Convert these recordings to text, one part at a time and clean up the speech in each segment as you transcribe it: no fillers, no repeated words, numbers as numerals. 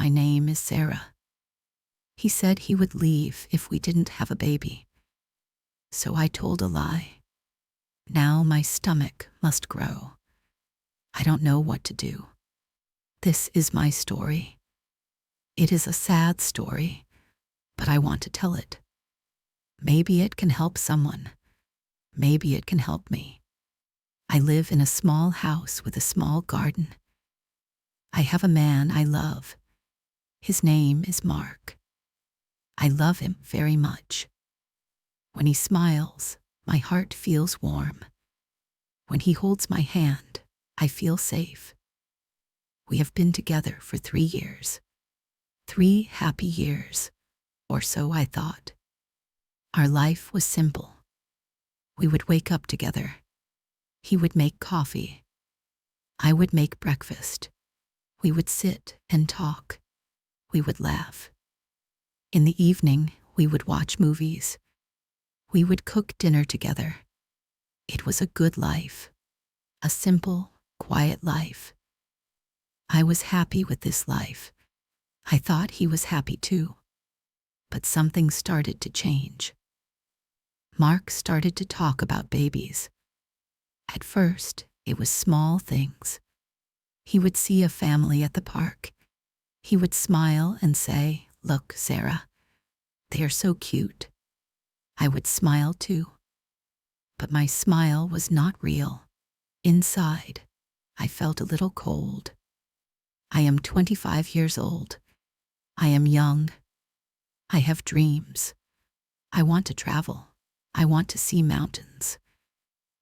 my name is Sarah. He said he would leave if we didn't have a baby. So I told a lie. Now my stomach must grow. I don't know what to do. This is my story. It is a sad story, but I want to tell it. Maybe it can help someone. Maybe it can help me. I live in a small house with a small garden. I have a man I love. His name is Mark. I love him very much. When he smiles, my heart feels warm. When he holds my hand, I feel safe. We have been together for 3 years. 3 happy years, or so I thought. Our life was simple. We would wake up together. He would make coffee. I would make breakfast. We would sit and talk. We would laugh. In the evening, we would watch movies. We would cook dinner together. It was a good life. A simple, quiet life. I was happy with this life. I thought he was happy too. But something started to change. Mark started to talk about babies. At first, it was small things. He would see a family at the park. He would smile and say, "Look, Sarah, they are so cute." I would smile too. But my smile was not real. Inside, I felt a little cold. I am 25 years old. I am young. I have dreams. I want to travel. I want to see mountains.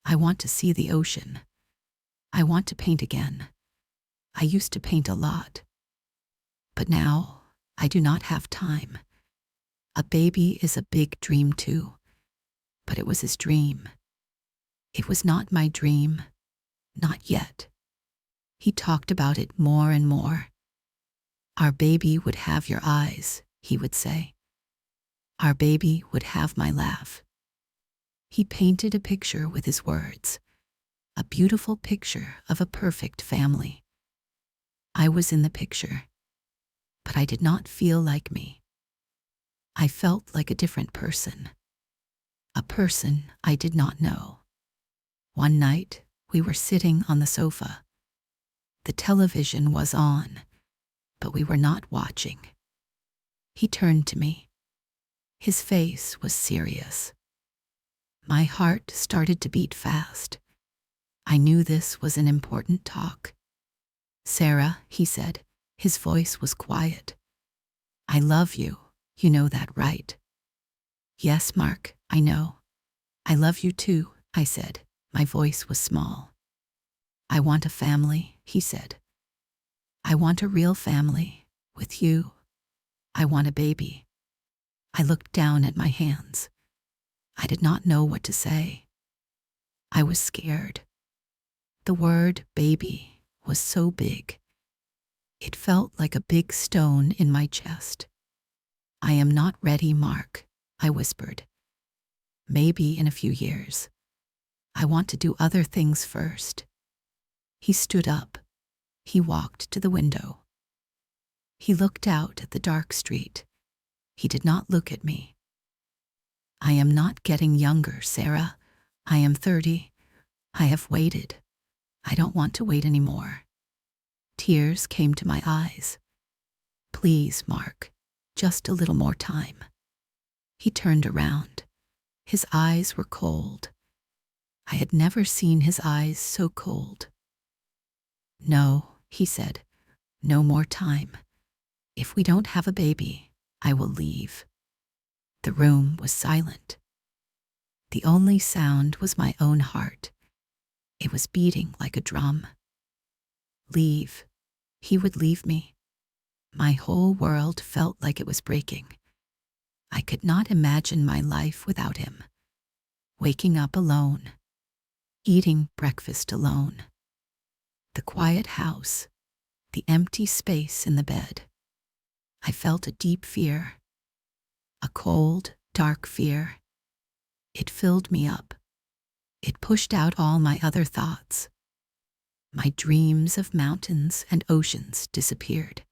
I want to see the ocean. I want to paint again. I used to paint a lot. But now, I do not have time. A baby is a big dream too. But it was his dream. It was not my dream. Not yet. He talked about it more and more. Our baby would have your eyes, he would say. Our baby would have my laugh. He painted a picture with his words, a beautiful picture of a perfect family. I was in the picture, but I did not feel like me. I felt like a different person, a person I did not know. One night, we were sitting on the sofa. The television was on, but we were not watching. He turned to me. His face was serious. My heart started to beat fast. I knew this was an important talk. "Sarah," he said, his voice was quiet. "I love you, you know that, right?" "Yes, Mark, I know. I love you too," I said. My voice was small. "I want a family," he said. "I want a real family, with you. I want a baby." I looked down at my hands. I did not know what to say. I was scared. The word baby was so big. It felt like a big stone in my chest. "I am not ready, Mark," I whispered. "Maybe in a few years. I want to do other things first." He stood up. He walked to the window. He looked out at the dark street. He did not look at me. "I am not getting younger, Sarah. I am 30. I have waited. I don't want to wait anymore." Tears came to my eyes. "Please, Mark, just a little more time." He turned around. His eyes were cold. I had never seen his eyes so cold. "No," he said, "no more time. If we don't have a baby, I will leave." The room was silent. The only sound was my own heart. It was beating like a drum. Leave. He would leave me. My whole world felt like it was breaking. I could not imagine my life without him. Waking up alone. Eating breakfast alone. The quiet house. The empty space in the bed. I felt a deep fear. A cold, dark fear. It filled me up. It pushed out all my other thoughts. My dreams of mountains and oceans disappeared.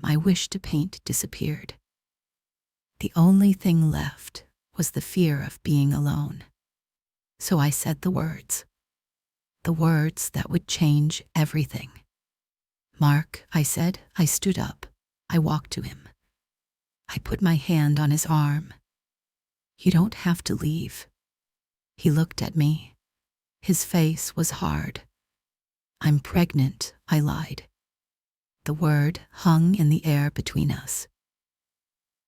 my wish to paint disappeared. The only thing left was the fear of being alone. So I said the words that would change everything. "Mark," I said. I stood up. I walked to him. I put my hand on his arm. "You don't have to leave." He looked at me. His face was hard. "I'm pregnant," I lied. The word hung in the air between us.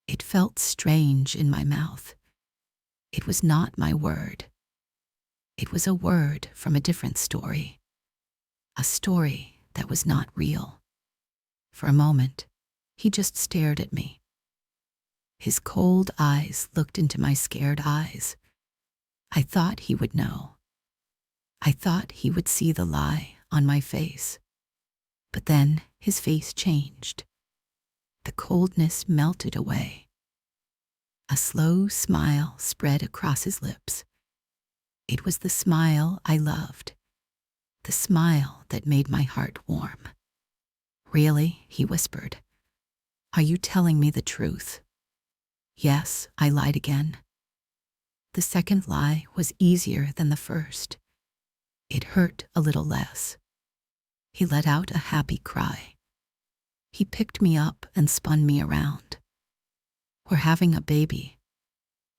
It felt strange in my mouth. It was not my word. It was a word from a different story. A story that was not real. For a moment, he just stared at me. His cold eyes looked into my scared eyes. I thought he would know. I thought he would see the lie on my face. But then his face changed. The coldness melted away. A slow smile spread across his lips. It was the smile I loved, the smile that made my heart warm. "Really?" he whispered. "Are you telling me the truth?" "Yes," I lied again. The second lie was easier than the first. It hurt a little less. He let out a happy cry. He picked me up and spun me around. "We're having a baby.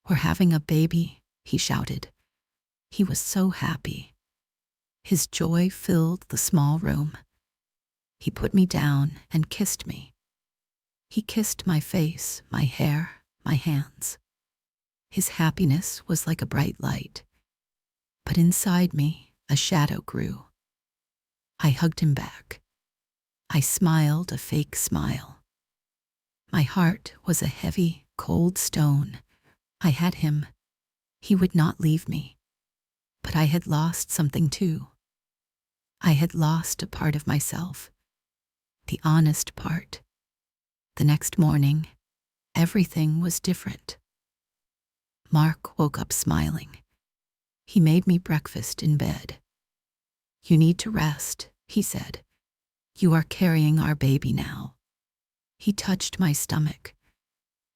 We're having a baby," he shouted. He was so happy. His joy filled the small room. He put me down and kissed me. He kissed my face, my hair, my hands. His happiness was like a bright light. But inside me, a shadow grew. I hugged him back. I smiled a fake smile. My heart was a heavy, cold stone. I had him. He would not leave me. But I had lost something too. I had lost a part of myself. The honest part. The next morning, everything was different. Mark woke up smiling. He made me breakfast in bed. "You need to rest," he said. "You are carrying our baby now." He touched my stomach,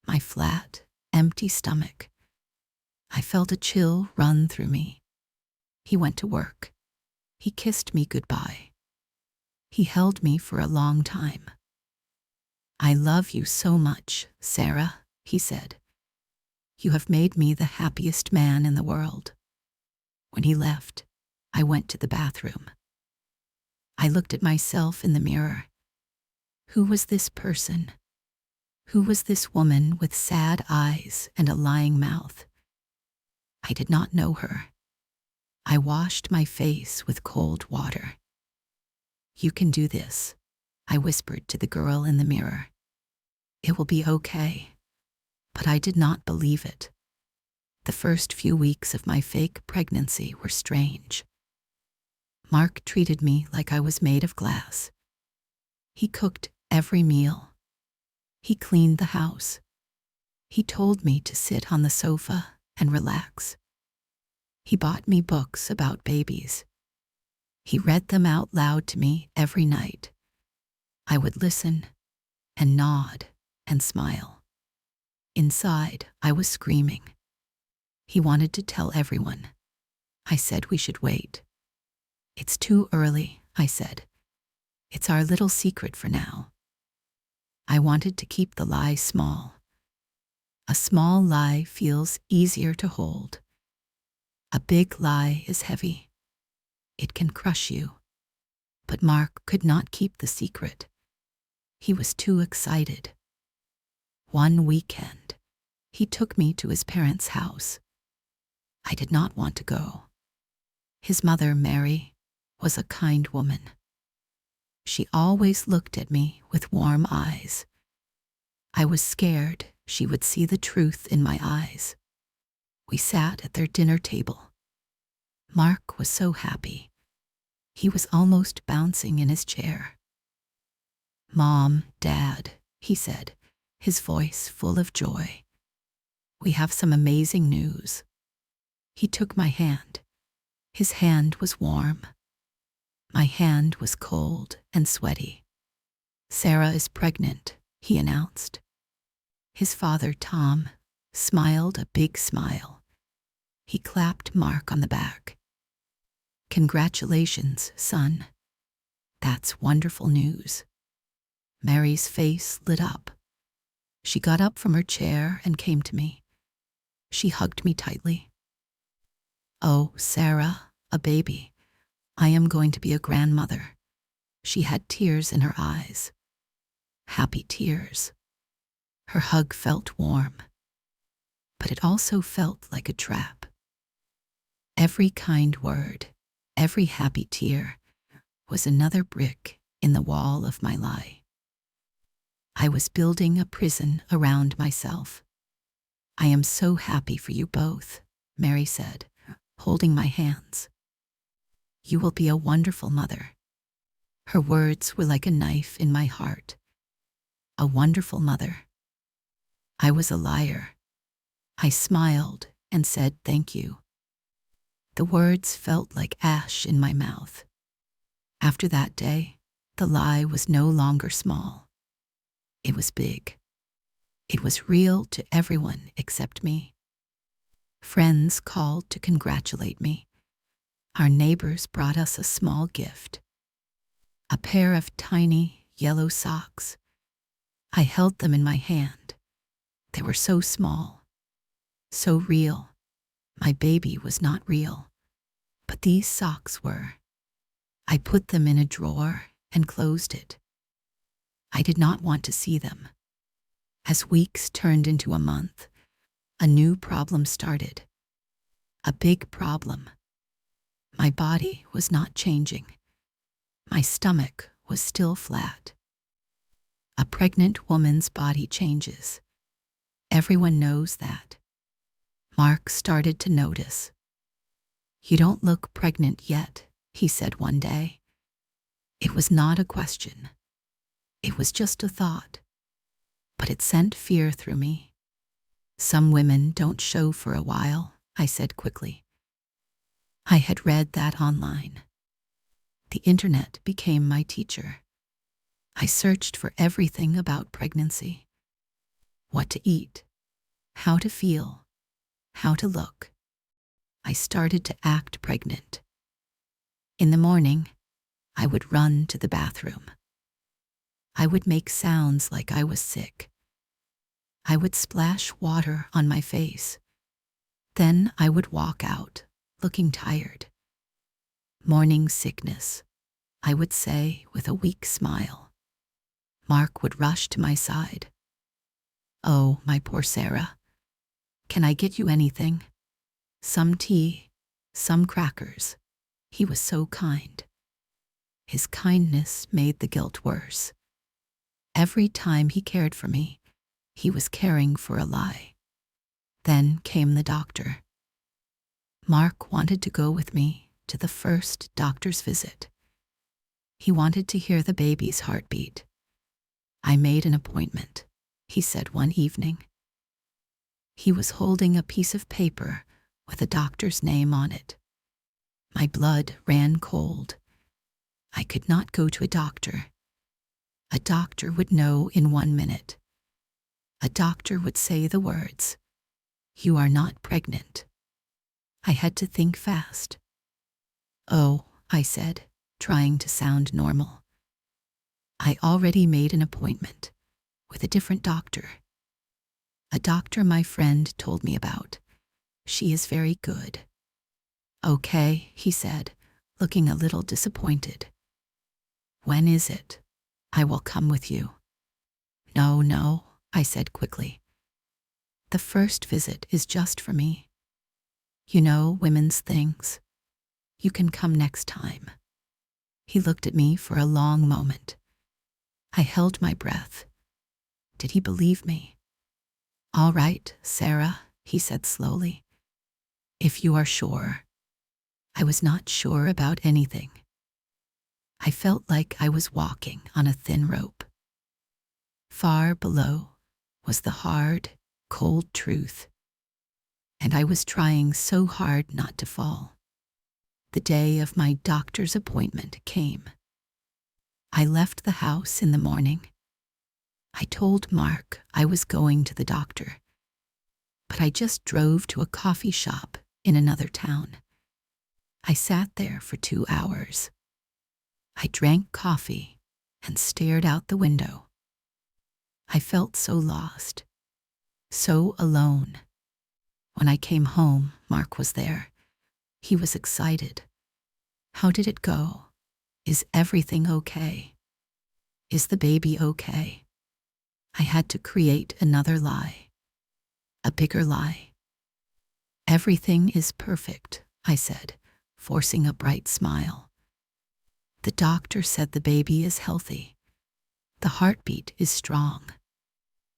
my flat, empty stomach. I felt a chill run through me. He went to work. He kissed me goodbye. He held me for a long time. "I love you so much, Sarah," he said. "You have made me the happiest man in the world." When he left, I went to the bathroom. I looked at myself in the mirror. Who was this person? Who was this woman with sad eyes and a lying mouth? I did not know her. I washed my face with cold water. "You can do this," I whispered to the girl in the mirror. "It will be okay." But I did not believe it. The first few weeks of my fake pregnancy were strange. Mark treated me like I was made of glass. He cooked every meal. He cleaned the house. He told me to sit on the sofa and relax. He bought me books about babies. He read them out loud to me every night. I would listen and nod and smile. Inside, I was screaming. He wanted to tell everyone. I said we should wait. "It's too early," I said. "It's our little secret for now." I wanted to keep the lie small. A small lie feels easier to hold. A big lie is heavy. It can crush you. But Mark could not keep the secret. He was too excited. One weekend, he took me to his parents' house. I did not want to go. His mother, Mary, was a kind woman. She always looked at me with warm eyes. I was scared she would see the truth in my eyes. We sat at their dinner table. Mark was so happy. He was almost bouncing in his chair. "Mom, Dad," he said, his voice full of joy. "We have some amazing news." He took my hand. His hand was warm. My hand was cold and sweaty. "Sarah is pregnant," he announced. His father, Tom, smiled a big smile. He clapped Mark on the back. "Congratulations, son. That's wonderful news." Mary's face lit up. She got up from her chair and came to me. She hugged me tightly. "Oh, Sarah, a baby. I am going to be a grandmother." She had tears in her eyes. Happy tears. Her hug felt warm, but it also felt like a trap. Every kind word, every happy tear was another brick in the wall of my lie. I was building a prison around myself. "I am so happy for you both," Mary said, holding my hands. "You will be a wonderful mother." Her words were like a knife in my heart. A wonderful mother. I was a liar. I smiled and said thank you. The words felt like ash in my mouth. After that day, the lie was no longer small. It was big. It was real to everyone except me. Friends called to congratulate me. Our neighbors brought us a small gift. A pair of tiny yellow socks. I held them in my hand. They were so small, so real. My baby was not real, but these socks were. I put them in a drawer and closed it. I did not want to see them. As weeks turned into a month, a new problem started. A big problem. My body was not changing. My stomach was still flat. A pregnant woman's body changes. Everyone knows that. Mark started to notice. "You don't look pregnant yet," he said one day. It was not a question. It was just a thought. But it sent fear through me. "Some women don't show for a while," I said quickly. I had read that online. The internet became my teacher. I searched for everything about pregnancy. What to eat, how to feel, how to look. I started to act pregnant. In the morning, I would run to the bathroom. I would make sounds like I was sick. I would splash water on my face. Then I would walk out, looking tired. "Morning sickness," I would say with a weak smile. Mark would rush to my side. "Oh, my poor Sarah. Can I get you anything? Some tea, some crackers." He was so kind. His kindness made the guilt worse. Every time he cared for me, he was caring for a lie. Then came the doctor. Mark wanted to go with me to the first doctor's visit. He wanted to hear the baby's heartbeat. "I made an appointment," he said one evening. He was holding a piece of paper with a doctor's name on it. My blood ran cold. I could not go to a doctor. A doctor would know in 1 minute. A doctor would say the words, "You are not pregnant." I had to think fast. "Oh," I said, trying to sound normal. "I already made an appointment with a different doctor. A doctor my friend told me about. She is very good." "Okay," he said, looking a little disappointed. "When is it? I will come with you." No, I said quickly. "The first visit is just for me. You know, women's things. You can come next time." He looked at me for a long moment. I held my breath. Did he believe me? "All right, Sarah," he said slowly. "If you are sure." I was not sure about anything. I felt like I was walking on a thin rope. Far below was the hard, cold truth, and I was trying so hard not to fall. The day of my doctor's appointment came. I left the house in the morning. I told Mark I was going to the doctor, but I just drove to a coffee shop in another town. I sat there for 2 hours. I drank coffee and stared out the window. I felt so lost, so alone. When I came home, Mark was there. He was excited. How did it go? Is everything okay? Is the baby okay? I had to create another lie, a bigger lie. Everything is perfect, I said, forcing a bright smile. The doctor said the baby is healthy. The heartbeat is strong.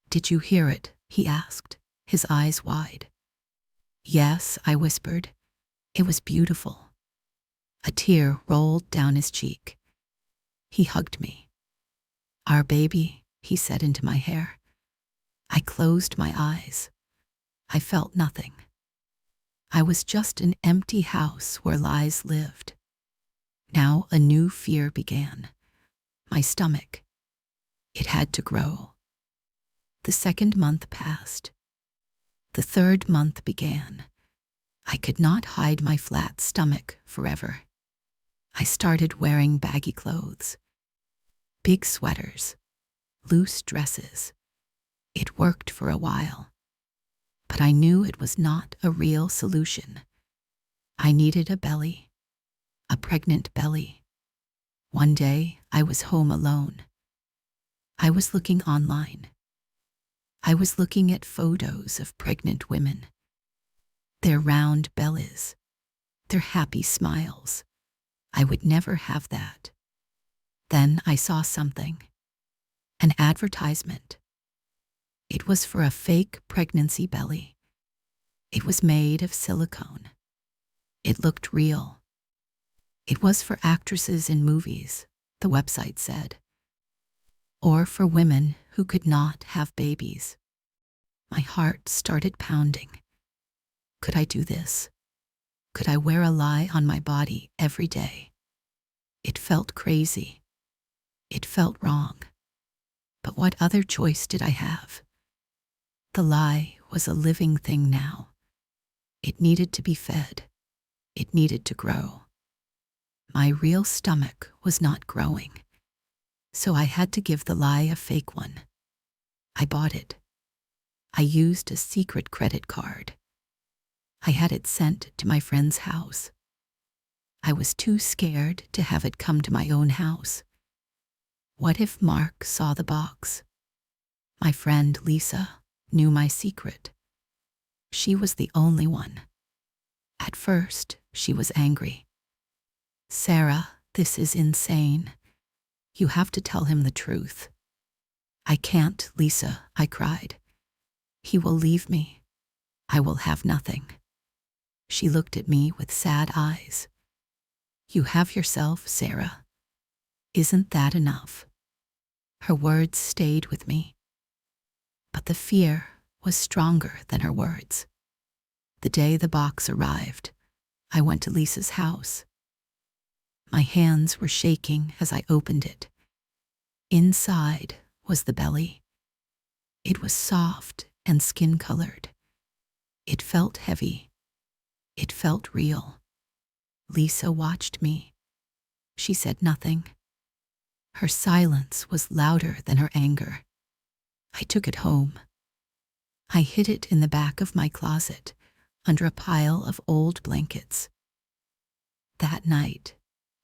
Did you hear it? He asked, his eyes wide. Yes, I whispered. It was beautiful. A tear rolled down his cheek. He hugged me. Our baby, he said into my hair. I closed my eyes. I felt nothing. I was just an empty house where lies lived. Now a new fear began. My stomach. It had to grow. The 2nd month passed. The 3rd month began. I could not hide my flat stomach forever. I started wearing baggy clothes, big sweaters, loose dresses. It worked for a while, but I knew it was not a real solution. I needed a belly, a pregnant belly. One day, I was home alone. I was looking online. I was looking at photos of pregnant women, their round bellies, their happy smiles. I would never have that. Then I saw something, an advertisement. It was for a fake pregnancy belly. It was made of silicone. It looked real. It was for actresses in movies, the website said, or for women who could not have babies. My heart started pounding. Could I do this? Could I wear a lie on my body every day? It felt crazy. It felt wrong. But what other choice did I have? The lie was a living thing now. It needed to be fed. It needed to grow. My real stomach was not growing, so I had to give the lie a fake one. I bought it. I used a secret credit card. I had it sent to my friend's house. I was too scared to have it come to my own house. What if Mark saw the box? My friend Lisa knew my secret. She was the only one. At first, she was angry. Sarah, this is insane. You have to tell him the truth. I can't, Lisa, I cried. He will leave me. I will have nothing. She looked at me with sad eyes. You have yourself, Sarah. Isn't that enough? Her words stayed with me. But the fear was stronger than her words. The day the box arrived, I went to Lisa's house. My hands were shaking as I opened it. Inside was the belly. It was soft and skin-colored. It felt heavy. It felt real. Lisa watched me. She said nothing. Her silence was louder than her anger. I took it home. I hid it in the back of my closet, under a pile of old blankets. That night,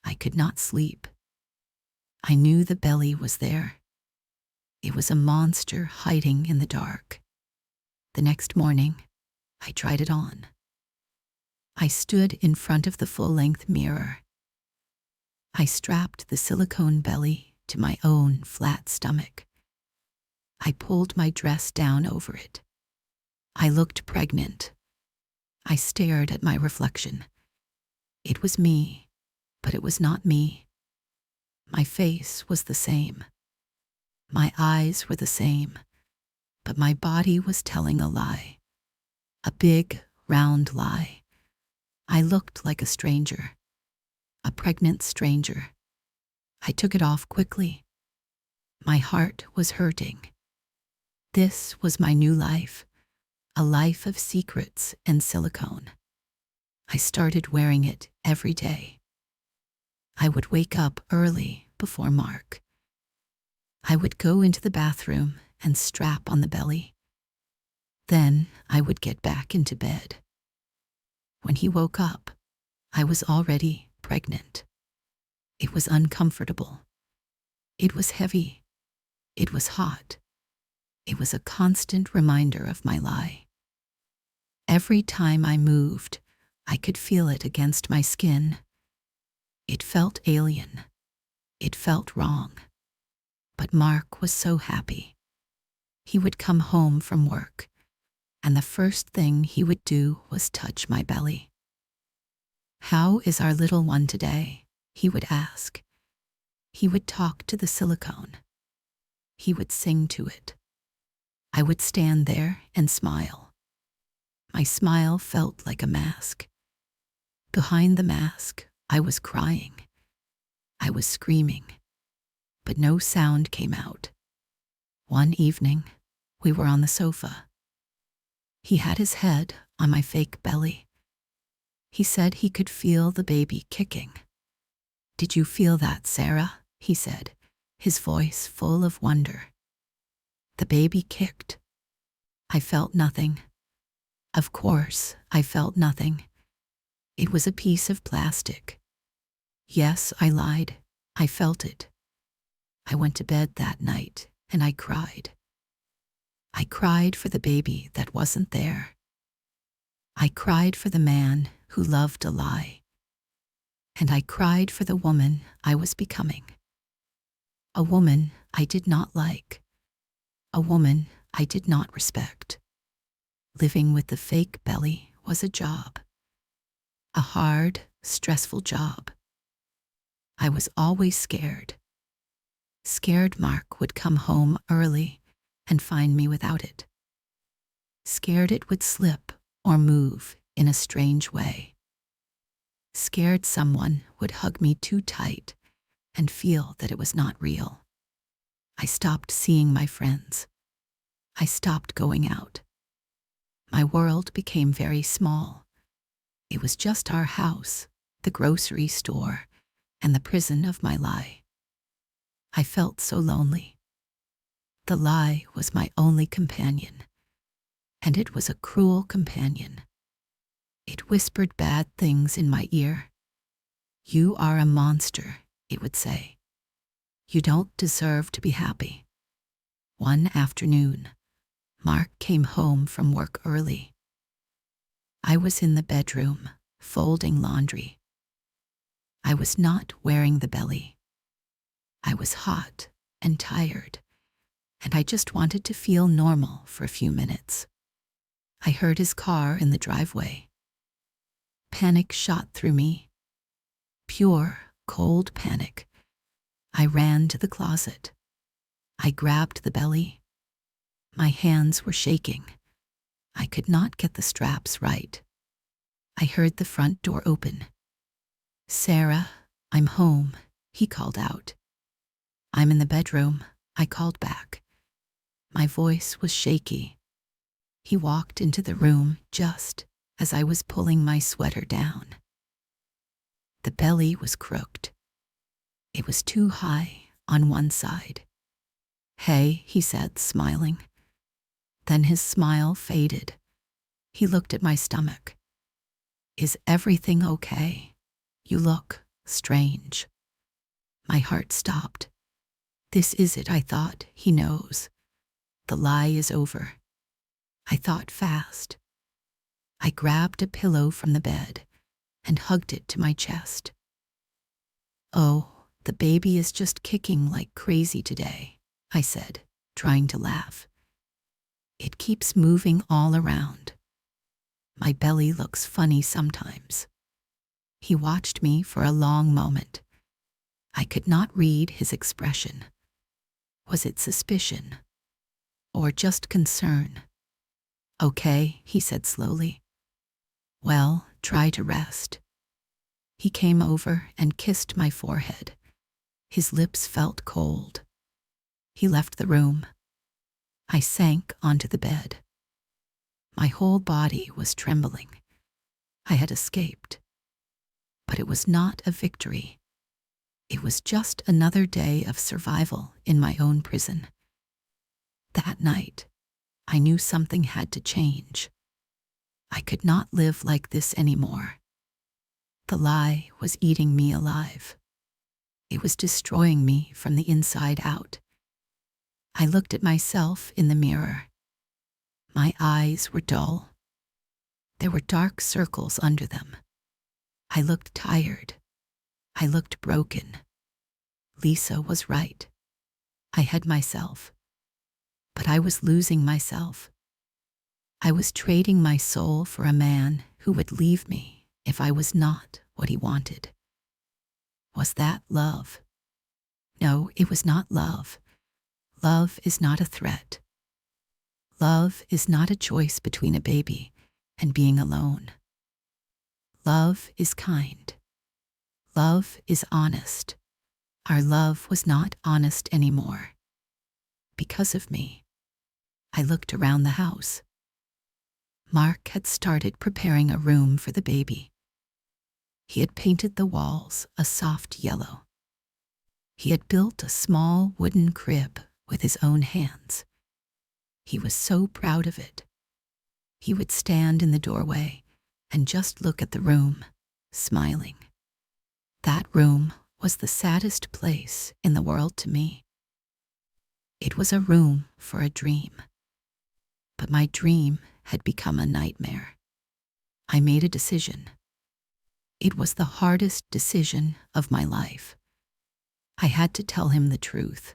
I could not sleep. I knew the belly was there. It was a monster hiding in the dark. The next morning, I tried it on. I stood in front of the full-length mirror. I strapped the silicone belly to my own flat stomach. I pulled my dress down over it. I looked pregnant. I stared at my reflection. It was me, but it was not me. My face was the same. My eyes were the same, but my body was telling a lie. A big, round lie. I looked like a stranger. A pregnant stranger. I took it off quickly. My heart was hurting. This was my new life, a life of secrets and silicone. I started wearing it every day. I would wake up early before Mark. I would go into the bathroom and strap on the belly. Then I would get back into bed. When he woke up, I was already pregnant. It was uncomfortable. It was heavy. It was hot. It was a constant reminder of my lie. Every time I moved, I could feel it against my skin. It felt alien. It felt wrong. But Mark was so happy. He would come home from work, and the first thing he would do was touch my belly. "How is our little one today?" he would ask. He would talk to the silicone. He would sing to it. I would stand there and smile. My smile felt like a mask. Behind the mask, I was crying. I was screaming, but no sound came out. One evening, we were on the sofa. He had his head on my fake belly. He said he could feel the baby kicking. "Did you feel that, Sarah?" he said, his voice full of wonder. The baby kicked. I felt nothing. Of course, I felt nothing. It was a piece of plastic. Yes, I lied. I felt it. I went to bed that night and I cried. I cried for the baby that wasn't there. I cried for the man who loved a lie. And I cried for the woman I was becoming. A woman I did not like. A woman I did not respect. Living with the fake belly was a job. A hard, stressful job. I was always scared. Scared Mark would come home early and find me without it. Scared it would slip or move in a strange way. Scared someone would hug me too tight and feel that it was not real. I stopped seeing my friends. I stopped going out. My world became very small. It was just our house, the grocery store, and the prison of my lie. I felt so lonely. The lie was my only companion, and it was a cruel companion. It whispered bad things in my ear. "You are a monster," it would say. "You don't deserve to be happy." One afternoon, Mark came home from work early. I was in the bedroom, folding laundry. I was not wearing the belly. I was hot and tired, and I just wanted to feel normal for a few minutes. I heard his car in the driveway. Panic shot through me. Pure, cold panic. I ran to the closet. I grabbed the belly. My hands were shaking. I could not get the straps right. I heard the front door open. "Sarah, I'm home," he called out. "I'm in the bedroom," I called back. My voice was shaky. He walked into the room just as I was pulling my sweater down. The belly was crooked. It was too high on one side. "Hey," he said, smiling. Then his smile faded. He looked at my stomach. "Is everything okay? You look strange." My heart stopped. This is it, I thought. He knows. The lie is over. I thought fast. I grabbed a pillow from the bed and hugged it to my chest. "Oh, the baby is just kicking like crazy today," I said, trying to laugh. "It keeps moving all around. My belly looks funny sometimes." He watched me for a long moment. I could not read his expression. Was it suspicion? Or just concern? "Okay," he said slowly. "Well, try to rest." He came over and kissed my forehead. His lips felt cold. He left the room. I sank onto the bed. My whole body was trembling. I had escaped. But it was not a victory. It was just another day of survival in my own prison. That night, I knew something had to change. I could not live like this anymore. The lie was eating me alive. It was destroying me from the inside out. I looked at myself in the mirror. My eyes were dull. There were dark circles under them. I looked tired. I looked broken. Lisa was right. I had myself. But I was losing myself. I was trading my soul for a man who would leave me if I was not what he wanted. Was that love? No, it was not love. Love is not a threat. Love is not a choice between a baby and being alone. Love is kind. Love is honest. Our love was not honest anymore. Because of me. I looked around the house. Mark had started preparing a room for the baby. He had painted the walls a soft yellow. He had built a small wooden crib with his own hands. He was so proud of it. He would stand in the doorway and just look at the room, smiling. That room was the saddest place in the world to me. It was a room for a dream. But my dream had become a nightmare. I made a decision. It was the hardest decision of my life. I had to tell him the truth.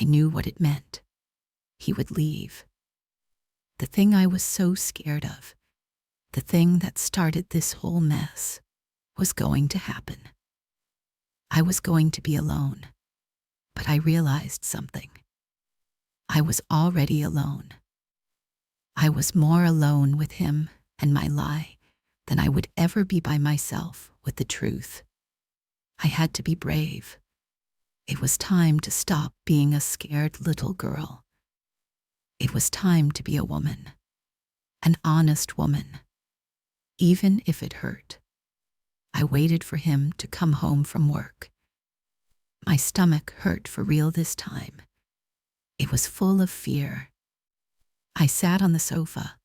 I knew what it meant. He would leave. The thing I was so scared of, the thing that started this whole mess, was going to happen. I was going to be alone. But I realized something. I was already alone. I was more alone with him and my lie than I would ever be by myself with the truth. I had to be brave. It was time to stop being a scared little girl. It was time to be a woman, an honest woman, even if it hurt. I waited for him to come home from work. My stomach hurt for real this time. It was full of fear. I sat on the sofa,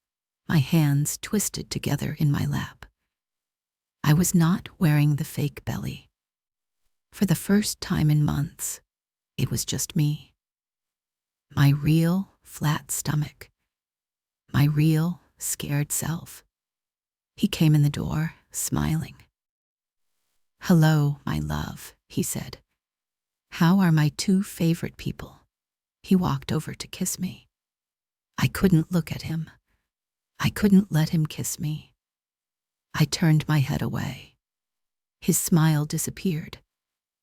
my hands twisted together in my lap. I was not wearing the fake belly. For the first time in months, it was just me. My real, flat stomach. My real, scared self. He came in the door, smiling. "Hello, my love," he said. "How are my two favorite people?" He walked over to kiss me. I couldn't look at him. I couldn't let him kiss me. I turned my head away. His smile disappeared.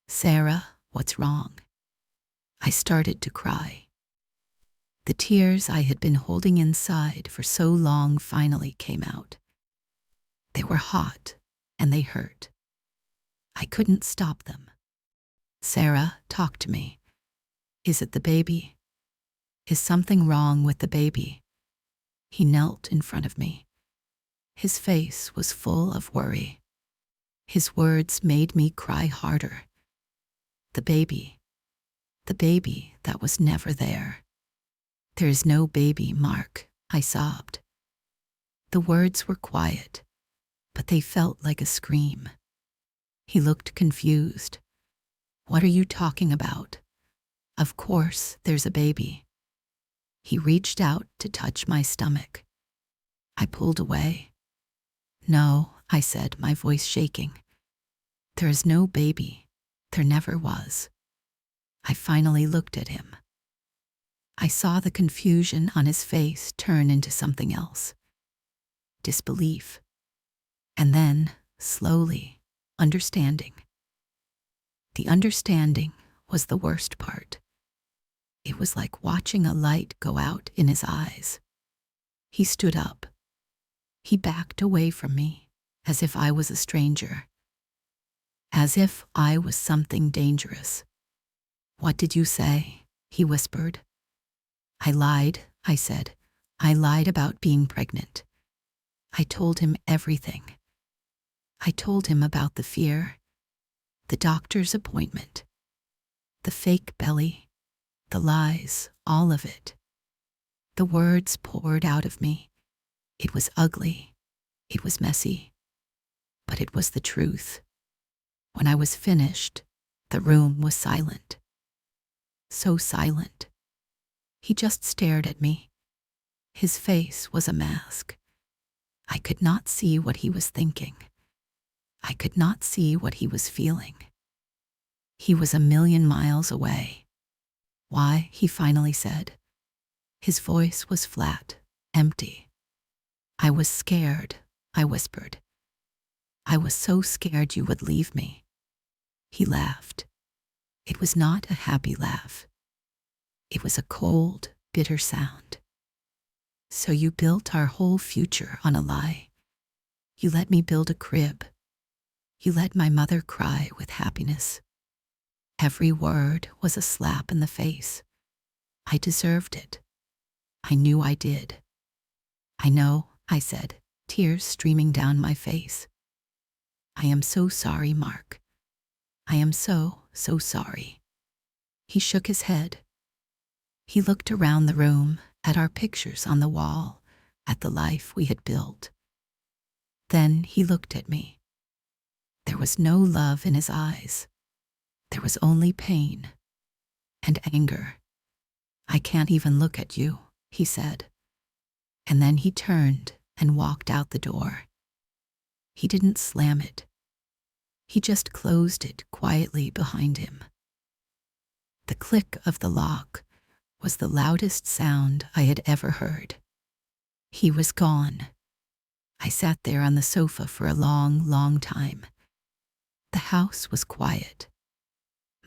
"Sarah, what's wrong?" I started to cry. The tears I had been holding inside for so long finally came out. They were hot and they hurt. I couldn't stop them. "Sarah, talk to me. Is it the baby? Is something wrong with the baby?" He knelt in front of me. His face was full of worry. His words made me cry harder. The baby that was never there. "There is no baby, Mark," I sobbed. The words were quiet, but they felt like a scream. He looked confused. "What are you talking about? Of course there's a baby." He reached out to touch my stomach. I pulled away. "No," I said, my voice shaking. "There is no baby. There never was." I finally looked at him. I saw the confusion on his face turn into something else. Disbelief. And then, slowly, understanding. The understanding was the worst part. It was like watching a light go out in his eyes. He stood up. He backed away from me, as if I was a stranger. As if I was something dangerous. "What did you say?" he whispered. I lied, I said. I lied about being pregnant. I told him everything. I told him about the fear, the doctor's appointment, the fake belly, the lies, all of it. The words poured out of me. It was ugly. It was messy. But it was the truth. When I was finished, the room was silent. So silent. He just stared at me. His face was a mask. I could not see what he was thinking. I could not see what he was feeling. He was a million miles away. Why, he finally said. His voice was flat, empty. I was scared, I whispered. I was so scared you would leave me. He laughed. It was not a happy laugh. It was a cold, bitter sound. So you built our whole future on a lie. You let me build a crib. You let my mother cry with happiness. Every word was a slap in the face. I deserved it. I knew I did. I know, I said, tears streaming down my face. I am so sorry, Mark. I am so sorry. He shook his head. He looked around the room, at our pictures on the wall, at the life we had built. Then he looked at me. There was no love in his eyes. There was only pain and anger. I can't even look at you, he said. And then he turned and walked out the door. He didn't slam it. He just closed it quietly behind him. The click of the lock was the loudest sound I had ever heard. He was gone. I sat there on the sofa for a long, long time. The house was quiet.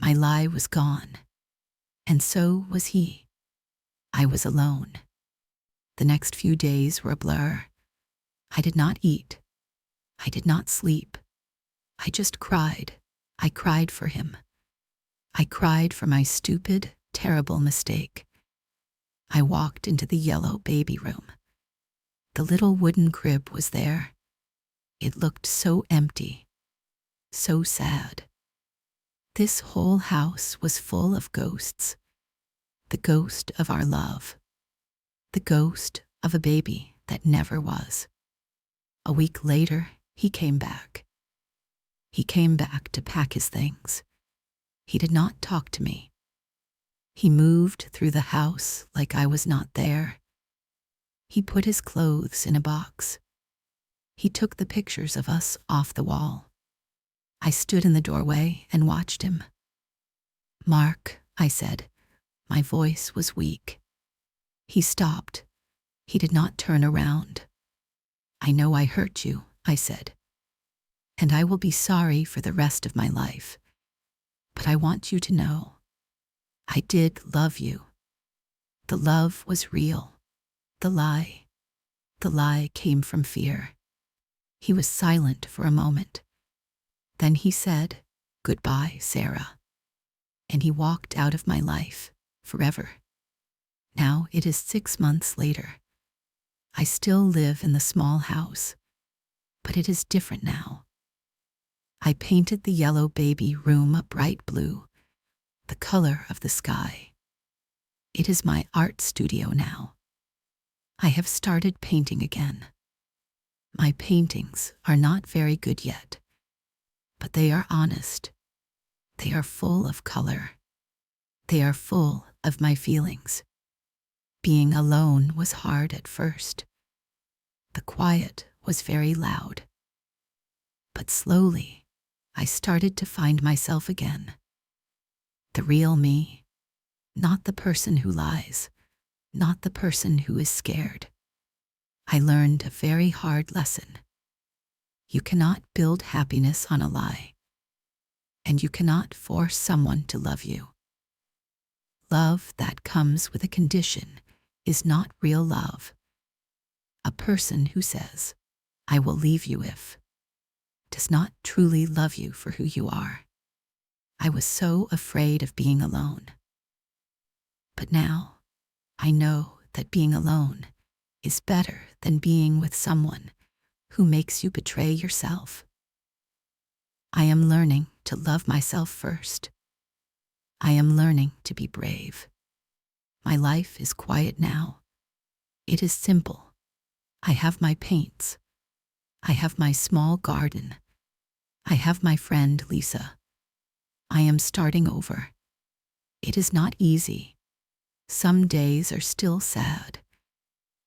My lie was gone. And so was he. I was alone. The next few days were a blur. I did not eat. I did not sleep. I just cried. I cried for him. I cried for my stupid, terrible mistake. I walked into the yellow baby room. The little wooden crib was there. It looked so empty, so sad. This whole house was full of ghosts. The ghost of our love. The ghost of a baby that never was. A week later, he came back. He came back to pack his things. He did not talk to me. He moved through the house like I was not there. He put his clothes in a box. He took the pictures of us off the wall. I stood in the doorway and watched him. Mark, I said. My voice was weak. He stopped. He did not turn around. I know I hurt you, I said. And I will be sorry for the rest of my life. But I want you to know, I did love you. The love was real. The lie came from fear. He was silent for a moment. Then he said, "Goodbye, Sarah." And he walked out of my life, forever. Now it is 6 months later. I still live in the small house, but it is different now. I painted the yellow baby room a bright blue, the color of the sky. It is my art studio now. I have started painting again. My paintings are not very good yet, but they are honest. They are full of color. They are full of my feelings. Being alone was hard at first. The quiet was very loud. But slowly, I started to find myself again. The real me, not the person who lies, not the person who is scared. I learned a very hard lesson. You cannot build happiness on a lie, and you cannot force someone to love you. Love that comes with a condition is not real love. A person who says, "I will leave you if," does not truly love you for who you are. I was so afraid of being alone. But now, I know that being alone is better than being with someone who makes you betray yourself. I am learning to love myself first. I am learning to be brave. My life is quiet now. It is simple. I have my paints. I have my small garden. I have my friend Lisa. I am starting over. It is not easy. Some days are still sad.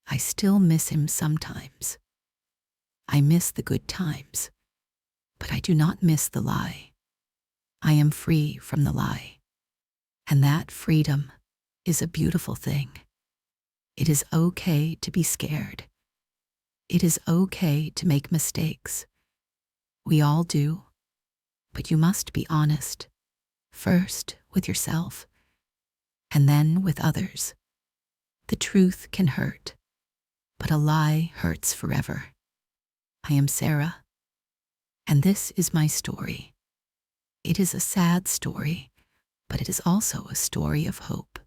I still miss him sometimes. I miss the good times, but I do not miss the lie. I am free from the lie. And that freedom is a beautiful thing. It is okay to be scared. It is okay to make mistakes. We all do, but you must be honest, first with yourself, and then with others. The truth can hurt, but a lie hurts forever. I am Sarah, and this is my story. It is a sad story, but it is also a story of hope.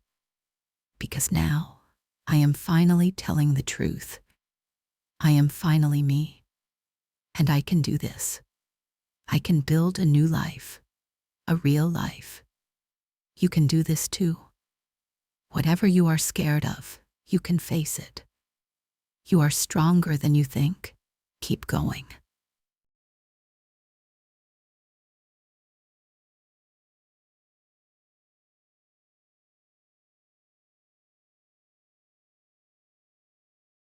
Because now I am finally telling the truth. I am finally me, and I can do this. I can build a new life, a real life. You can do this too. Whatever you are scared of, you can face it. You are stronger than you think. Keep going.